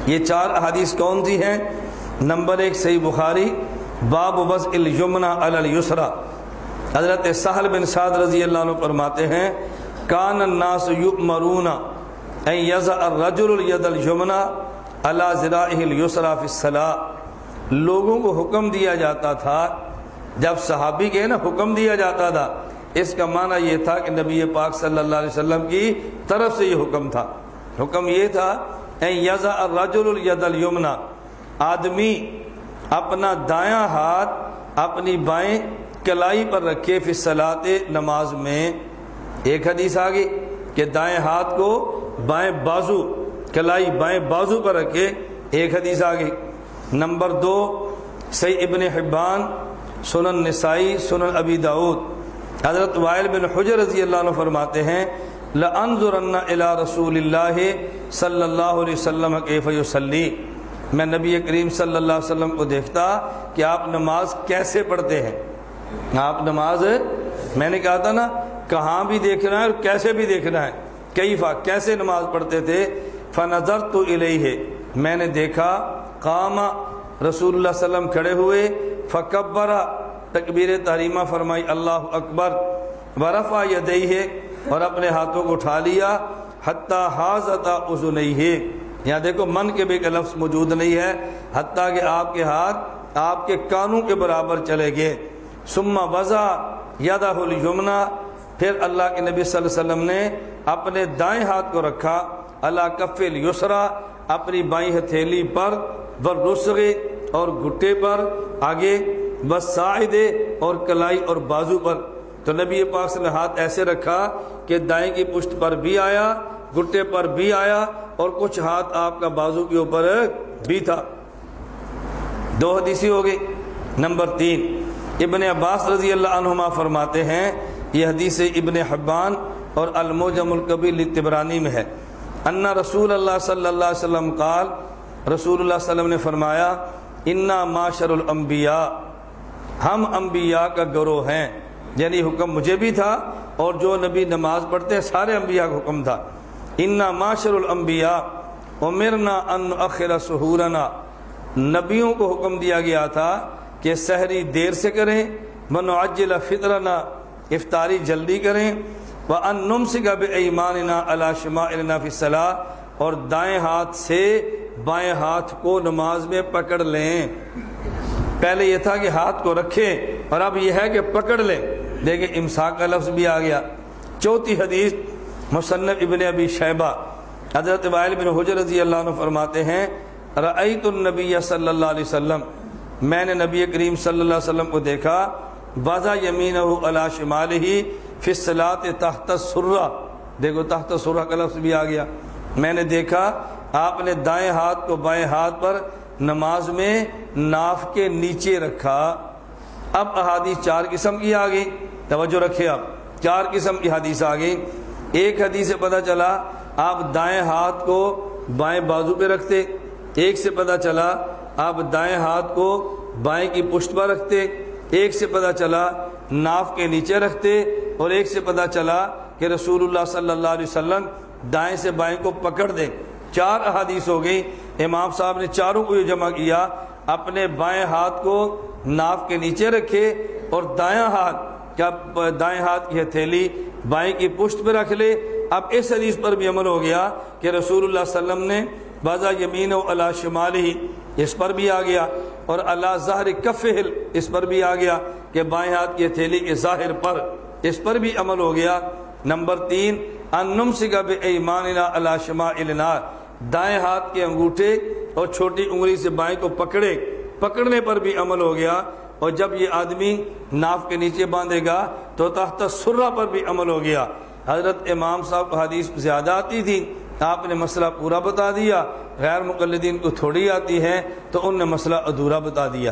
یہ 4 احادیث کون سی ہیں؟ نمبر 1 صحیح بخاری، باب وضع الیمنی علی الیسری۔ حضرت سہل بن سعد رضی اللہ عنہ فرماتے ہیں کان الناس یؤمرون ان یضع الرجل الید الیمنی علی ذراعہ الیسری فی الصلاۃ۔ لوگوں کو حکم دیا جاتا تھا، جب صحابی کے نا حکم دیا جاتا تھا، اس کا معنی یہ تھا کہ نبی پاک صلی اللہ علیہ وسلم کی طرف سے یہ حکم تھا۔ حکم یہ تھا ان یضع الرجل الید الیمنی، آدمی اپنا دایاں ہاتھ اپنی بائیں کلائی پر رکھے فی الصلاۃ، نماز میں۔ ایک حدیث آگئی کہ دائیں ہاتھ کو بائیں بازو، کلائی بائیں بازو پر رکھے، ایک حدیث آگئی۔ نمبر 2 صحیح ابن حبان، سنن نسائی، سنن ابی داؤد۔ حضرت وائل بن حجر رضی اللہ عنہ فرماتے ہیں لَأَنظُرَنَّ إِلَىٰ رَسُولِ اللَّهِ صلی اللہ علیہ وسلم کیف یصلی۔ میں نبی کریم صلی اللہ علیہ وسلم کو دیکھتا کہ آپ نماز کیسے پڑھتے ہیں۔ آپ نماز، میں نے کہا تھا نا کہاں بھی دیکھنا ہے اور کیسے بھی دیکھنا ہے، کیفا کیسے نماز پڑھتے تھے۔ فنظرت الیہ، میں نے دیکھا، قام رسول اللہ صلی اللہ علیہ وسلم کھڑے ہوئے، فکبر تکبیر تحریمہ فرمائی اللہ اکبر، ورفع یدیہ اور اپنے ہاتھوں کو اٹھا لیا، حتی حاذتا اذنیہ، یہاں دیکھو من کے بھی کا لفظ موجود نہیں ہے، حتیٰ کہ آپ کے ہاتھ آپ کے کانوں کے برابر چلے گئے۔ ثم وضع یدہ الیمنی، پھر اللہ کے نبی صلی اللہ علیہ وسلم نے اپنے دائیں ہاتھ کو رکھا، علی کف الیسری، اپنی بائیں ہتھیلی پر، والرسغ اور گھٹے پر آگے، والساعد اور کلائی اور بازو پر۔ تو نبی پاک صلی اللہ علیہ وسلم نے ہاتھ ایسے رکھا کہ دائیں کی پشت پر بھی آیا، گھٹے پر بھی آیا، اور کچھ ہاتھ آپ کا بازو کے اوپر بھی تھا۔ 2 حدیثی ہو گئی۔ نمبر 3 ابن عباس رضی اللہ عنہما فرماتے ہیں، یہ حدیث ابن حبان اور المعجم الکبیر للطبرانی میں ہے، ان رسول اللہ صلی اللہ علیہ وسلم قال، رسول اللہ صلی اللہ علیہ وسلم نے فرمایا، انا معاشر الانبیاء، ہم انبیاء کا گروہ ہیں، یعنی حکم مجھے بھی تھا اور جو نبی نماز پڑھتے ہیں سارے انبیاء کا حکم تھا۔ انا معاشر الانبیاء امرنا ان نؤخر سحورنا، نبیوں کو حکم دیا گیا تھا کہ سحری دیر سے کریں، ونعجل فطرنا، افطاری جلدی کریں، وان نمسک بایماننا علی شمائلنا فی الصلاۃ، اور دائیں ہاتھ سے بائیں ہاتھ کو نماز میں پکڑ لیں۔ پہلے یہ تھا کہ ہاتھ کو رکھیں، اور اب یہ ہے کہ پکڑ لیں، دیکھیں امساک کا لفظ بھی آ گیا۔ 4 حدیث مصنف ابن ابی شیبہ، حضرت وائل بن حجر رضی اللہ عنہ فرماتے ہیں رأیت النبی صلی اللہ علیہ وسلم، میں نے نبی کریم صلی اللہ علیہ وسلم کو دیکھا، وضع یمینہ علی شمالہ فی الصلاۃ تحت السرہ، دیکھو تحت السرہ کا لفظ بھی آ گیا۔ میں نے دیکھا آپ نے دائیں ہاتھ کو بائیں ہاتھ پر نماز میں ناف کے نیچے رکھا۔ اب احادیث 4 قسم کی آ گئی، توجہ رکھے، اب 4 قسم کی حدیث آ گئی۔ ایک حدیث سے پتہ چلا آپ دائیں ہاتھ کو بائیں بازو پہ رکھتے، ایک سے پتہ چلا آپ دائیں ہاتھ کو بائیں کی پشت پر رکھتے، ایک سے پتہ چلا ناف کے نیچے رکھتے، اور ایک سے پتہ چلا کہ رسول اللہ صلی اللہ علیہ وسلم دائیں سے بائیں کو پکڑ دیں۔ 4 احادیث ہو گئی۔ امام صاحب نے چاروں کو یہ جمع کیا، اپنے بائیں ہاتھ کو ناف کے نیچے رکھے اور دائیں ہاتھ کی ہتھیلی بائیں کی پشت پہ رکھ لے۔ اب اس حدیث پر بھی عمل ہو گیا کہ رسول اللہ صلی اللہ علیہ وسلم نے وضع یمینہ علی شمالہ، اس پر بھی آ گیا، اور علی ظہر کفہ، اس پر بھی آ گیا کہ بائیں ہاتھ کی ہتھیلی کے ظاہر پر، اس پر بھی عمل ہو گیا۔ نمبر 3 ان نمسک بایماننا علی شمائلنا، دائیں ہاتھ کے انگوٹھے اور چھوٹی انگلی سے بائیں کو پکڑنے پر بھی عمل ہو گیا، اور جب یہ آدمی ناف کے نیچے باندھے گا تو تحت السرہ پر بھی عمل ہو گیا۔ حضرت امام صاحب کو حدیث زیادہ آتی تھی، آپ نے مسئلہ پورا بتا دیا، غیر مقلدین کو تھوڑی آتی ہے تو ان نے مسئلہ ادھورا بتا دیا۔